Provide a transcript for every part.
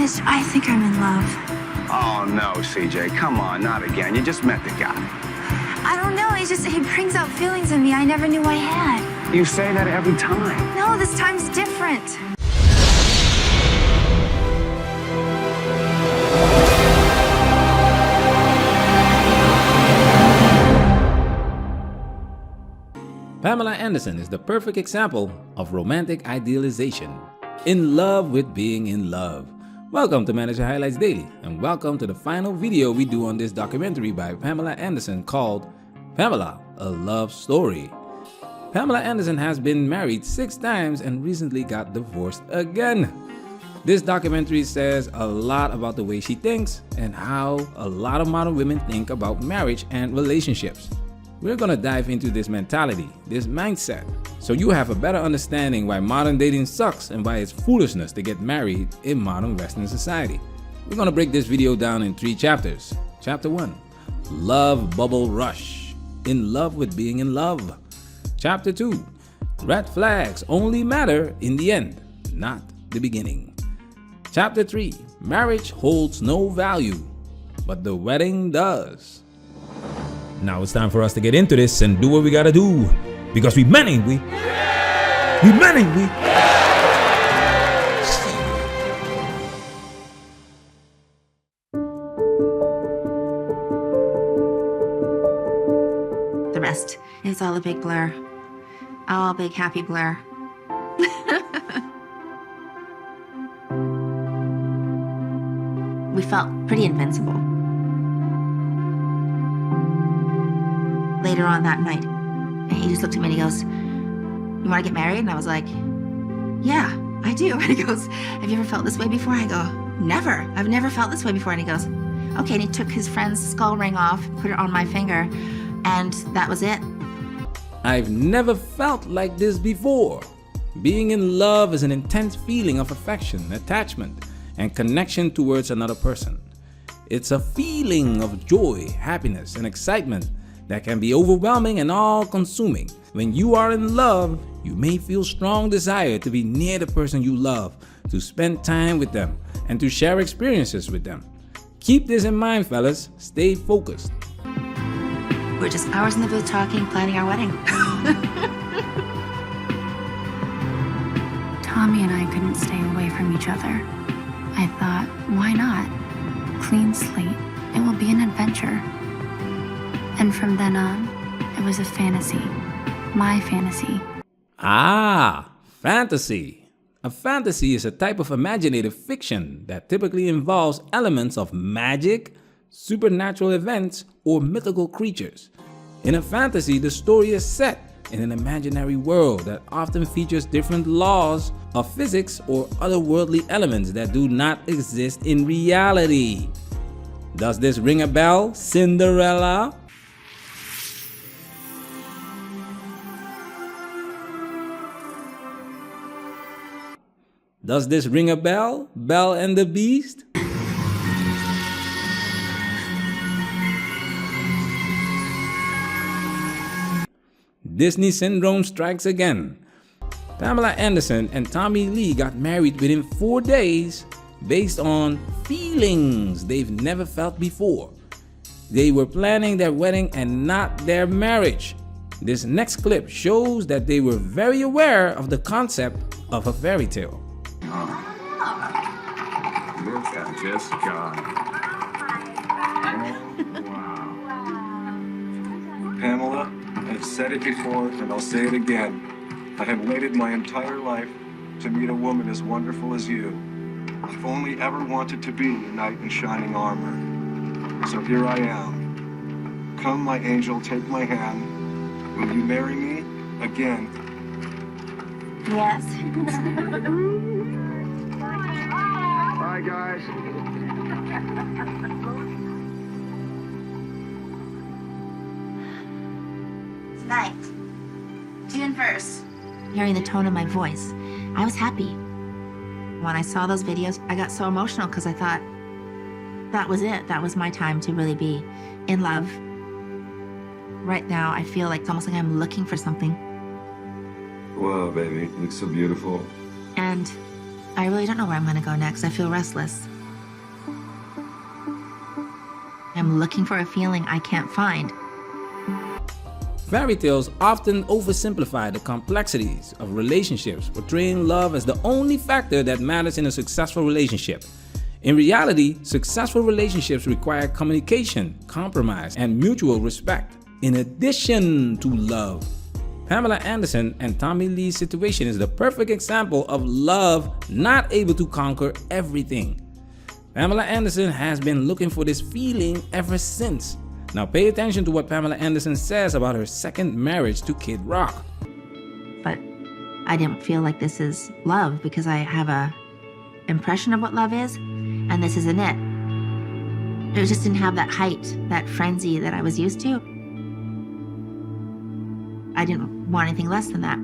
Mitch, I think I'm in love. Oh, no, CJ, come on, not again. You just met the guy. I don't know, he brings out feelings in me I never knew I had. You say that every time. No, this time's different. Pamela Anderson is the perfect example of romantic idealization. In love with being in love. Welcome to Manager Highlights Daily, and welcome to the final video we do on this documentary by Pamela Anderson called Pamela, A Love Story. Pamela Anderson has been married 6 times and recently got divorced again. This documentary says a lot about the way she thinks and how a lot of modern women think about marriage and relationships. We're gonna dive into this mentality, this mindset, so you have a better understanding why modern dating sucks and why it's foolishness to get married in modern Western society. We're gonna break this video down in 3 chapters. Chapter 1, Love Bubble Rush, in love with being in love. Chapter 2, Red flags only matter in the end, not the beginning. Chapter 3, Marriage holds no value, but the wedding does. Now it's time for us to get into this and do what we gotta do. Because we men, ain't we? We men, ain't we? The rest, it's all a big blur. All a big happy blur. We felt pretty invincible. Later on that night, he just looked at me and he goes, "You want to get married?" And I was like, "Yeah, I do." And he goes, "Have you ever felt this way before?" I go, "Never. I've never felt this way before." And he goes, "Okay." And he took his friend's skull ring off, put it on my finger, and that was it. I've never felt like this before. Being in love is an intense feeling of affection, attachment, and connection towards another person. It's a feeling of joy, happiness, and excitement that can be overwhelming and all-consuming. When you are in love, you may feel strong desire to be near the person you love, to spend time with them, and to share experiences with them. Keep this in mind, fellas. Stay focused. We're just hours in the booth talking, planning our wedding. Tommy and I couldn't stay away from each other. I thought, why not? Clean slate. It will be an adventure. And from then on, it was a fantasy. My fantasy. Ah, fantasy. A fantasy is a type of imaginative fiction that typically involves elements of magic, supernatural events, or mythical creatures. In a fantasy, the story is set in an imaginary world that often features different laws of physics or otherworldly elements that do not exist in reality. Does this ring a bell, Cinderella? Does this ring a bell, Belle and the Beast? Disney syndrome strikes again. Pamela Anderson and Tommy Lee got married within 4 days based on feelings they've never felt before. They were planning their wedding and not their marriage. This next clip shows that they were very aware of the concept of a fairy tale. Look at this guy. Wow. Pamela, I've said it before and I'll say it again. I have waited my entire life to meet a woman as wonderful as you. I've only ever wanted to be a knight in shining armor. So here I am. Come, my angel, take my hand. Will you marry me again? Yes. Bye, guys. Tonight, June 1st. Hearing the tone of my voice, I was happy. When I saw those videos, I got so emotional because I thought that was it. That was my time to really be in love. Right now, I feel like it's almost like I'm looking for something. Wow, baby, you look so beautiful. And I really don't know where I'm going to go next. I feel restless. I'm looking for a feeling I can't find. Fairy tales often oversimplify the complexities of relationships, portraying love as the only factor that matters in a successful relationship. In reality, successful relationships require communication, compromise, and mutual respect, in addition to love. Pamela Anderson and Tommy Lee's situation is the perfect example of love not able to conquer everything. Pamela Anderson has been looking for this feeling ever since. Now pay attention to what Pamela Anderson says about her second marriage to Kid Rock. But I didn't feel like this is love because I have a impression of what love is, and this isn't it. It just didn't have that height, that frenzy that I was used to. I didn't want anything less than that.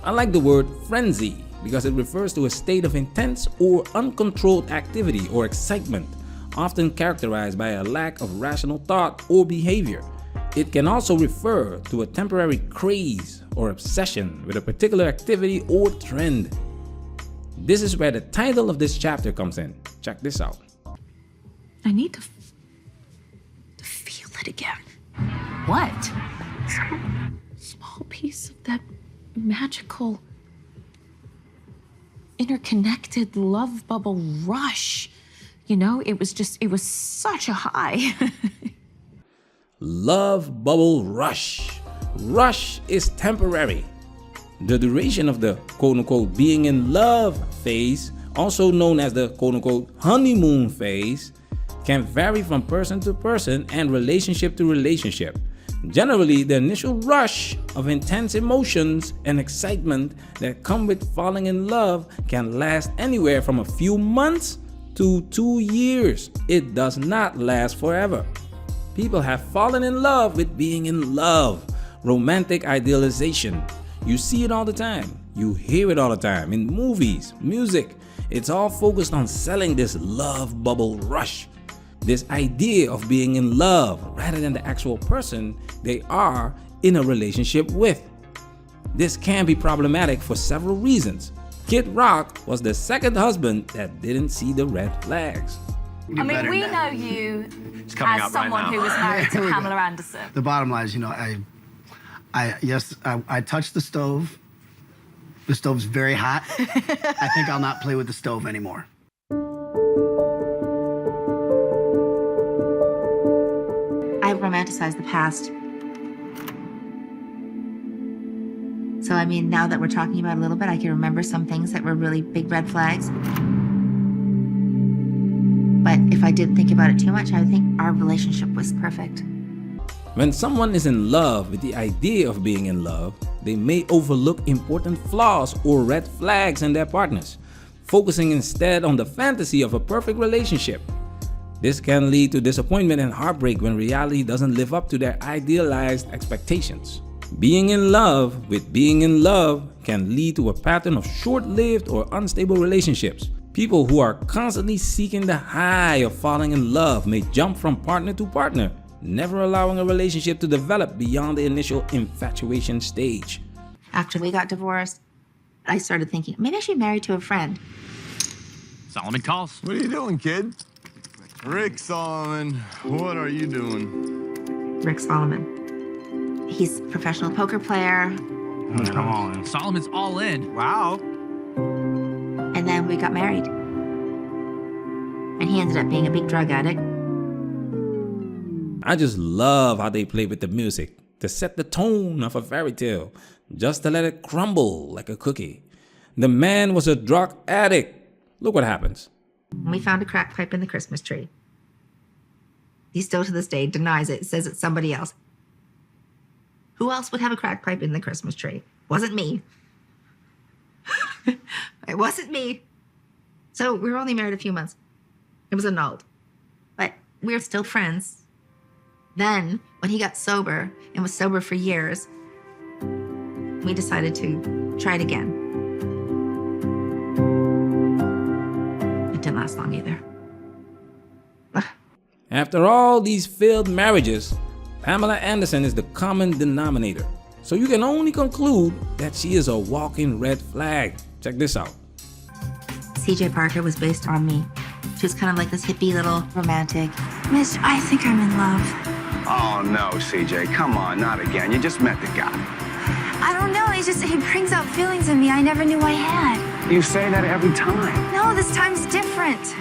I like the word frenzy because it refers to a state of intense or uncontrolled activity or excitement, often characterized by a lack of rational thought or behavior. It can also refer to a temporary craze or obsession with a particular activity or trend. This is where the title of this chapter comes in. Check this out. I need to feel it again. What? Small piece of that magical, interconnected love bubble rush. You know, it was such a high. Love bubble rush. Rush is temporary. The duration of the quote-unquote being in love phase, also known as the quote-unquote honeymoon phase, can vary from person to person and relationship to relationship. Generally, the initial rush of intense emotions and excitement that come with falling in love can last anywhere from a few months to 2 years. It does not last forever. People have fallen in love with being in love. Romantic idealization. You see it all the time. You hear it all the time in movies, music. It's all focused on selling this love bubble rush. This idea of being in love rather than the actual person they are in a relationship with. This can be problematic for several reasons. Kid Rock was the second husband that didn't see the red flags. I mean, we know you as someone who was married to Pamela Anderson. The bottom line is, you know, I touched the stove. The stove's very hot. I think I'll not play with the stove anymore. I romanticize the past. So, I mean, now that we're talking about it a little bit, I can remember some things that were really big red flags. But if I didn't think about it too much, I would think our relationship was perfect. When someone is in love with the idea of being in love, they may overlook important flaws or red flags in their partners, focusing instead on the fantasy of a perfect relationship. This can lead to disappointment and heartbreak when reality doesn't live up to their idealized expectations. Being in love with being in love can lead to a pattern of short-lived or unstable relationships. People who are constantly seeking the high of falling in love may jump from partner to partner, never allowing a relationship to develop beyond the initial infatuation stage. After we got divorced, I started thinking, maybe I should be married to a friend. Solomon calls. What are you doing, kid? Rick Solomon, what are you doing? Rick Solomon. He's a professional poker player. Oh, come on. Solomon's all in. Wow. And then we got married. And he ended up being a big drug addict. I just love how they play with the music to set the tone of a fairy tale, just to let it crumble like a cookie. The man was a drug addict. Look what happens. We found a crack pipe in the Christmas tree. He still to this day denies it, says it's somebody else. Who else would have a crack pipe in the Christmas tree? Wasn't me. It wasn't me. So we were only married a few months. It was annulled. But we were still friends. Then, when he got sober and was sober for years, we decided to try it again. It didn't last long either. After all these failed marriages, Pamela Anderson is the common denominator. So you can only conclude that she is a walking red flag. Check this out. CJ Parker was based on me. She was kind of like this hippie little romantic. Mitch, I think I'm in love. Oh, no, CJ, come on, not again. You just met the guy. I don't know, he brings out feelings in me I never knew I had. You say that every time. No, this time's different.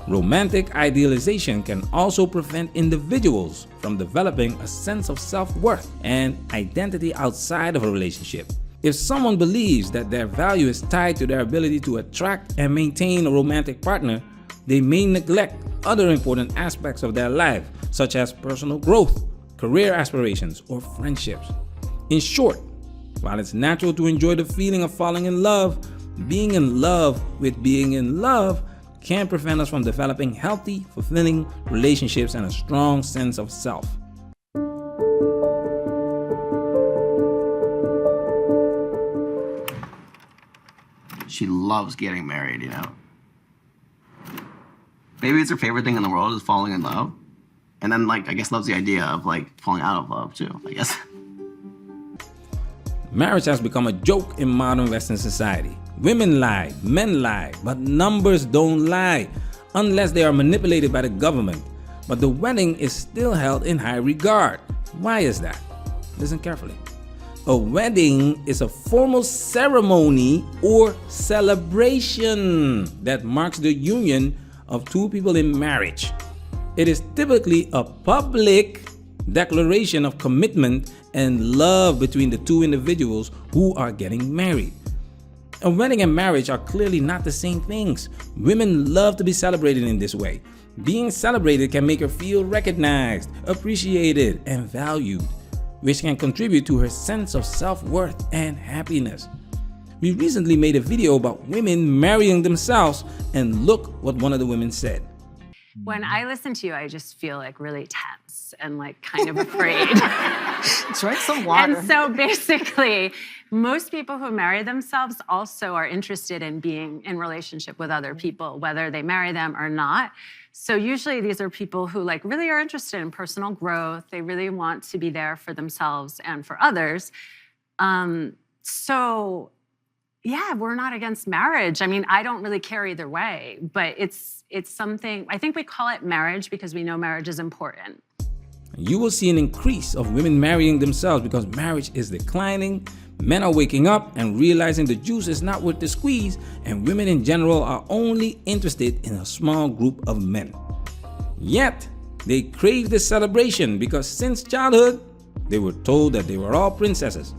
Romantic idealization can also prevent individuals from developing a sense of self-worth and identity outside of a relationship. If someone believes that their value is tied to their ability to attract and maintain a romantic partner, they may neglect other important aspects of their life, such as personal growth, career aspirations, or friendships. In short, while it's natural to enjoy the feeling of falling in love, being in love with being in love can prevent us from developing healthy, fulfilling relationships and a strong sense of self. She loves getting married, you know. Maybe it's her favorite thing in the world is falling in love. And then, like, I guess loves the idea of, like, falling out of love, too, I guess. Marriage has become a joke in modern Western society. Women lie, men lie, but numbers don't lie unless they are manipulated by the government. But the wedding is still held in high regard. Why is that? Listen carefully. A wedding is a formal ceremony or celebration that marks the union of two people in marriage. It is typically a public declaration of commitment and love between the two individuals who are getting married. A wedding and marriage are clearly not the same things. Women love to be celebrated in this way. Being celebrated can make her feel recognized, appreciated, and valued, which can contribute to her sense of self-worth and happiness. We recently made a video about women marrying themselves, and look what one of the women said. When I listen to you, I just feel like really tense and like kind of afraid. Drink some water. And so basically, most people who marry themselves also are interested in being in relationship with other people, whether they marry them or not. So usually these are people who like really are interested in personal growth. They really want to be there for themselves and for others. So yeah, we're not against marriage. I mean, I don't really care either way, but it's something, I think we call it marriage because we know marriage is important. You will see an increase of women marrying themselves because marriage is declining. Men are waking up and realizing the juice is not worth the squeeze, and women in general are only interested in a small group of men. Yet, they crave this celebration because since childhood, they were told that they were all princesses,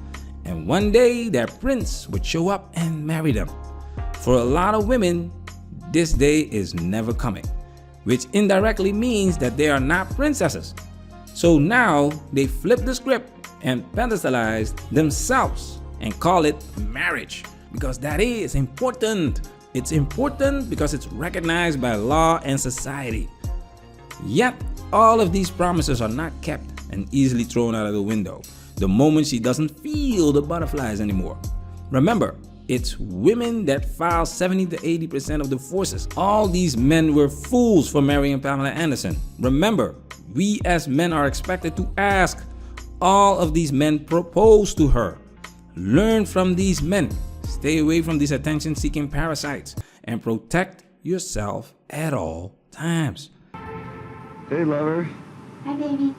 and one day their prince would show up and marry them. For a lot of women, this day is never coming, which indirectly means that they are not princesses. So now they flip the script and pedestalize themselves and call it marriage because that is important. It's important because it's recognized by law and society. Yet, all of these promises are not kept and easily thrown out of the window the moment she doesn't feel the butterflies anymore. Remember, it's women that file 70 to 80% of divorces. All these men were fools for marrying Pamela Anderson. Remember, we as men are expected to ask. All of these men propose to her. Learn from these men. Stay away from these attention-seeking parasites and protect yourself at all times. Hey, lover. Hi, baby.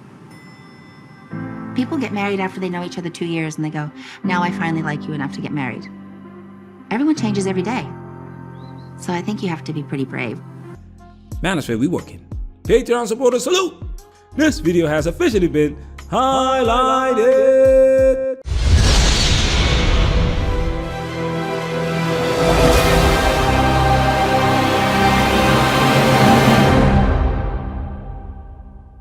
People get married after they know each other 2 years and they go, now I finally like you enough to get married. Everyone changes every day. So I think you have to be pretty brave. Manosphere, we working. Patreon supporters, salute! This video has officially been highlighted.